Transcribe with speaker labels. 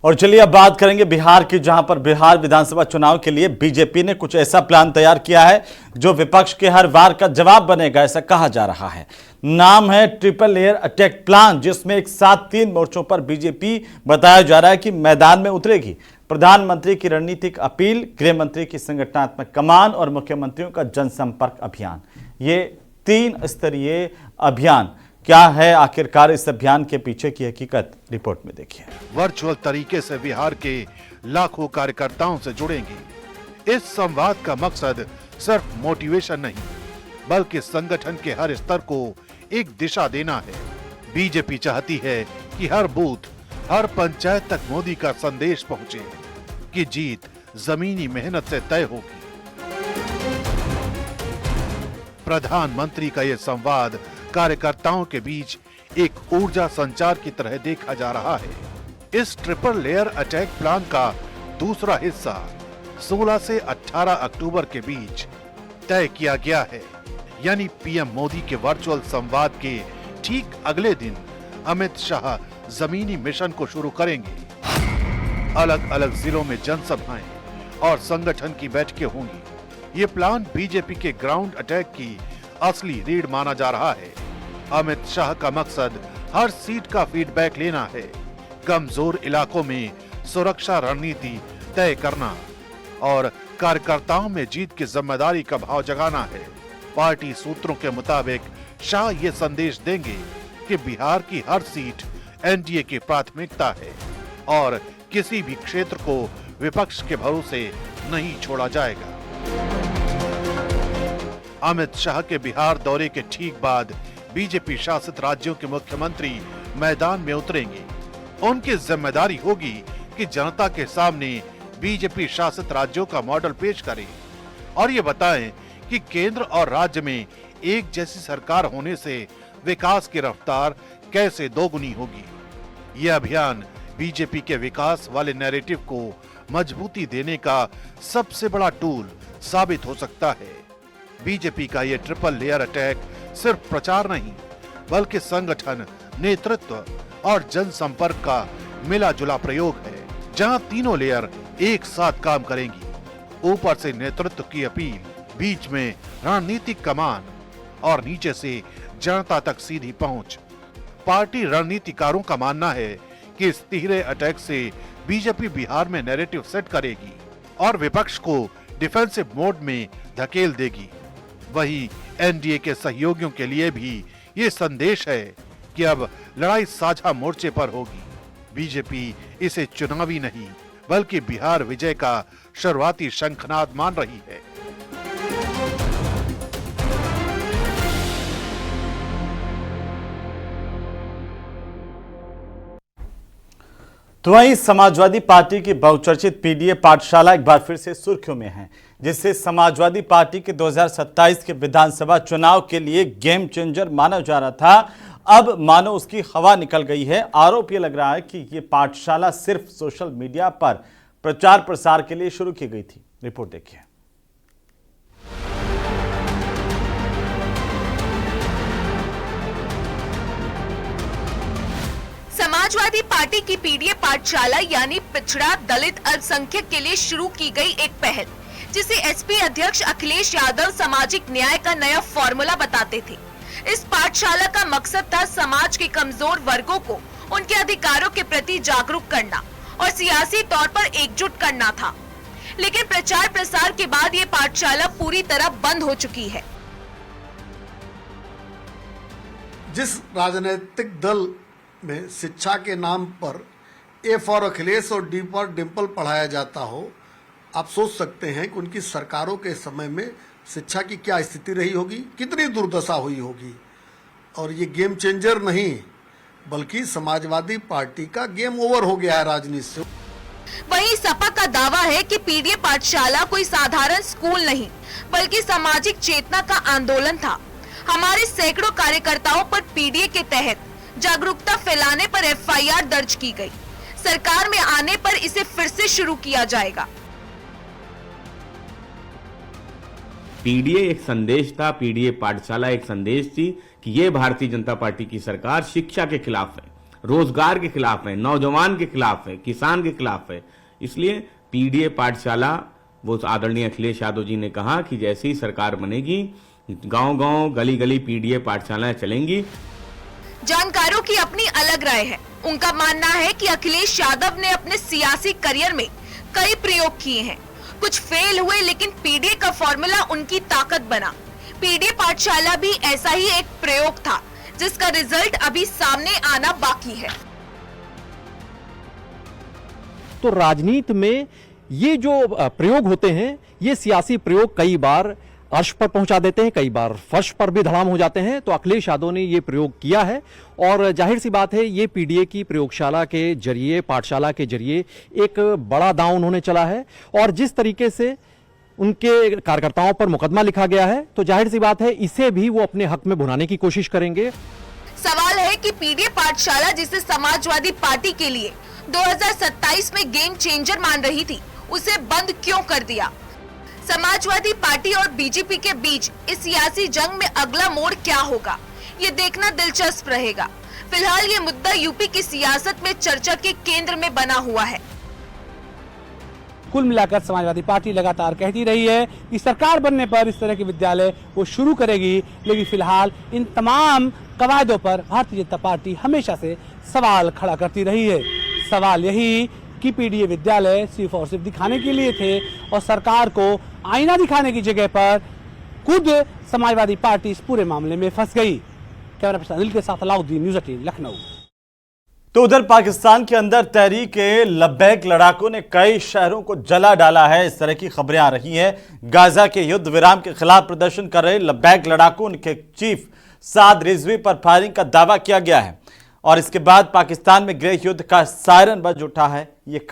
Speaker 1: और चलिए अब बात करेंगे बिहार की, जहां पर बिहार विधानसभा चुनाव के लिए बीजेपी ने कुछ ऐसा प्लान तैयार किया है जो विपक्ष के हर वार का जवाब बनेगा, ऐसा कहा जा रहा है। नाम है ट्रिपल लेयर अटैक प्लान, जिसमें एक साथ 3 मोर्चों पर बीजेपी बताया जा रहा है कि मैदान में उतरेगी। प्रधानमंत्री की रणनीतिक अपील, गृह मंत्री की संगठनात्मक कमान और मुख्यमंत्रियों का जनसंपर्क अभियान। ये 3 स्तरीय अभियान क्या है, आखिरकार इस अभियान के पीछे की हकीकत रिपोर्ट में देखिए।
Speaker 2: वर्चुअल तरीके से बिहार के लाखों कार्यकर्ताओं से जुड़ेंगे। इस संवाद का मकसद सिर्फ मोटिवेशन नहीं, बल्कि संगठन के हर स्तर को एक दिशा देना है। बीजेपी चाहती है कि हर बूथ, हर पंचायत तक मोदी का संदेश पहुंचे कि जीत जमीनी मेहनत से तय होगी। प्रधानमंत्री का यह संवाद कार्यकर्ताओं के बीच एक ऊर्जा संचार की तरह देखा जा रहा है। इस ट्रिपल लेयर अटैक प्लान का दूसरा हिस्सा 16 से 18 अक्टूबर के बीच तय किया गया है, यानी पीएम मोदी के वर्चुअल संवाद के ठीक अगले दिन अमित शाह जमीनी मिशन को शुरू करेंगे। अलग अलग जिलों में जनसभाएं और संगठन की बैठकें होंगी। ये प्लान बीजेपी के ग्राउंड अटैक की असली रीढ़ माना जा रहा है। अमित शाह का मकसद हर सीट का फीडबैक लेना है, कमजोर इलाकों में सुरक्षा रणनीति तय करना और कार्यकर्ताओं में जीत की जिम्मेदारी का भाव जगाना है। पार्टी सूत्रों के मुताबिक शाह ये संदेश देंगे कि बिहार की हर सीट एनडीए की प्राथमिकता है और किसी भी क्षेत्र को विपक्ष के भरोसे नहीं छोड़ा जाएगा। अमित शाह के बिहार दौरे के ठीक बाद बीजेपी शासित राज्यों के मुख्यमंत्री मैदान में उतरेंगे। उनकी जिम्मेदारी होगी कि जनता के सामने बीजेपी शासित राज्यों का मॉडल पेश करें और ये बताएं कि केंद्र और राज्य में एक जैसी सरकार होने से विकास की रफ्तार कैसे दोगुनी होगी। ये अभियान बीजेपी के विकास वाले नैरेटिव को मजबूती देने का सबसे बड़ा टूल साबित हो सकता है। बीजेपी का ये ट्रिपल लेयर अटैक सिर्फ प्रचार नहीं, बल्कि संगठन, नेतृत्व और जनसंपर्क का मिला जुला प्रयोग है, जहां तीनों लेयर एक साथ काम करेंगी। ऊपर से नेतृत्व की अपील, बीच में रणनीतिक कमान और नीचे से जनता तक सीधी पहुंच। पार्टी रणनीतिकारों का मानना है कि इस तिहरे अटैक से बीजेपी बिहार में नैरेटिव सेट करेगी और विपक्ष को डिफेंसिव मोड में धकेल देगी। वहीं एनडीए के सहयोगियों के लिए भी ये संदेश है कि अब लड़ाई साझा मोर्चे पर होगी। बीजेपी इसे चुनावी नहीं, बल्कि बिहार विजय का शुरुआती शंखनाद मान रही है।
Speaker 1: तो वहीं समाजवादी पार्टी की बहुचर्चित पीडीए पाठशाला एक बार फिर से सुर्खियों में है, जिससे समाजवादी पार्टी के 2027 के विधानसभा चुनाव के लिए गेम चेंजर माना जा रहा था। अब मानो उसकी हवा निकल गई है। आरोप ये लग रहा है कि ये पाठशाला सिर्फ सोशल मीडिया पर प्रचार प्रसार के लिए शुरू की गई थी। रिपोर्ट देखिए।
Speaker 3: समाजवादी पार्टी की पीडीए पाठशाला यानी पिछड़ा दलित अल्पसंख्यक के लिए शुरू की गई एक पहल, जिसे एसपी अध्यक्ष अखिलेश यादव सामाजिक न्याय का नया फॉर्मूला बताते थे। इस पाठशाला का मकसद था समाज के कमजोर वर्गों को उनके अधिकारों के प्रति जागरूक करना और सियासी तौर पर एकजुट करना था। लेकिन प्रचार प्रसार के बाद ये पाठशाला पूरी तरह बंद हो चुकी है।
Speaker 4: जिस राजनीतिक दल में शिक्षा के नाम पर ए फॉर अखिलेश और डी फॉर डिम्पल पढ़ाया जाता हो, आप सोच सकते हैं कि उनकी सरकारों के समय में शिक्षा की क्या स्थिति रही होगी, कितनी दुर्दशा हुई होगी। और ये गेम चेंजर नहीं, बल्कि समाजवादी पार्टी का गेम ओवर हो गया है राजनीति से।
Speaker 3: वहीं सपा का दावा है कि पीडीए पाठशाला कोई साधारण स्कूल नहीं, बल्कि सामाजिक चेतना का आंदोलन था। हमारे सैकड़ों कार्यकर्ताओं पर पीडीए के तहत जागरूकता फैलाने पर एफआईआर दर्ज की गई। सरकार में आने पर इसे फिर से शुरू किया जाएगा।
Speaker 5: पीडीए एक संदेश था, पीडीए पाठशाला एक संदेश थी कि ये भारतीय जनता पार्टी की सरकार शिक्षा के खिलाफ है। रोजगार के खिलाफ है, नौजवान के खिलाफ है, किसान के खिलाफ है। इसलिए पीडीए पाठशाला, वो आदरणीय अखिलेश यादव जी ने कहा कि जैसे ही सरकार बनेगी, गांव-गांव, गली-गली पीडीए पाठशालाएं चलेंगी।
Speaker 3: जानकारों की अपनी अलग राय है। उनका मानना है कि अखिलेश यादव ने अपने सियासी करियर में कई प्रयोग किए हैं, कुछ फेल हुए, लेकिन पीडीए का फॉर्मूला उनकी ताकत बना। पीडीए पाठशाला भी ऐसा ही एक प्रयोग था, जिसका रिजल्ट अभी सामने आना बाकी है।
Speaker 6: तो राजनीति में ये जो प्रयोग होते हैं, ये सियासी प्रयोग कई बार अर्श पर पहुंचा देते हैं, कई बार फर्श पर भी धड़ाम हो जाते हैं। तो अखिलेश यादव ने ये प्रयोग किया है और जाहिर सी बात है, ये पीडीए की प्रयोगशाला के जरिए, पाठशाला के जरिए एक बड़ा दांव उन्होंने चला है। और जिस तरीके से उनके कार्यकर्ताओं पर मुकदमा लिखा गया है, तो जाहिर सी बात है, इसे भी वो अपने हक में भुनाने की कोशिश करेंगे।
Speaker 3: सवाल है कि पीडीए पाठशाला, जिसे समाजवादी पार्टी के लिए 2027 में गेम चेंजर मान रही थी, उसे बंद क्यों कर दिया? समाजवादी पार्टी और बीजेपी के बीच इस सियासी जंग में अगला मोड़ क्या होगा, ये देखना दिलचस्प रहेगा। फिलहाल ये मुद्दा यूपी की सियासत में चर्चा के केंद्र में बना हुआ है।
Speaker 7: कुल मिलाकर समाजवादी पार्टी लगातार कहती रही है कि सरकार बनने पर इस तरह के विद्यालय वो शुरू करेगी, लेकिन फिलहाल इन तमाम कवायदों पर भारतीय जनता पार्टी हमेशा से सवाल खड़ा करती रही है। सवाल यही कि पीडीए विद्यालय सिर्फ और सिर्फ दिखाने के लिए थे और सरकार को आईना दिखाने की जगह पर खुद समाजवादी पार्टी इस पूरे मामले में फंस गई। कैमरा पर्सन अनिल के साथ अलाउद्दीन, न्यूज़ 18 लखनऊ।
Speaker 1: तो उधर पाकिस्तान के अंदर तहरीक लब्बैक लड़ाकों ने कई शहरों को जला डाला है, इस तरह की खबरें आ रही हैं। गाजा के युद्ध विराम के खिलाफ प्रदर्शन कर रहे लब्बैक लड़ाकों के चीफ साद रिजवी पर फायरिंग का दावा किया गया है और इसके बाद पाकिस्तान में गृह युद्ध का सायरन बज उठा है। ये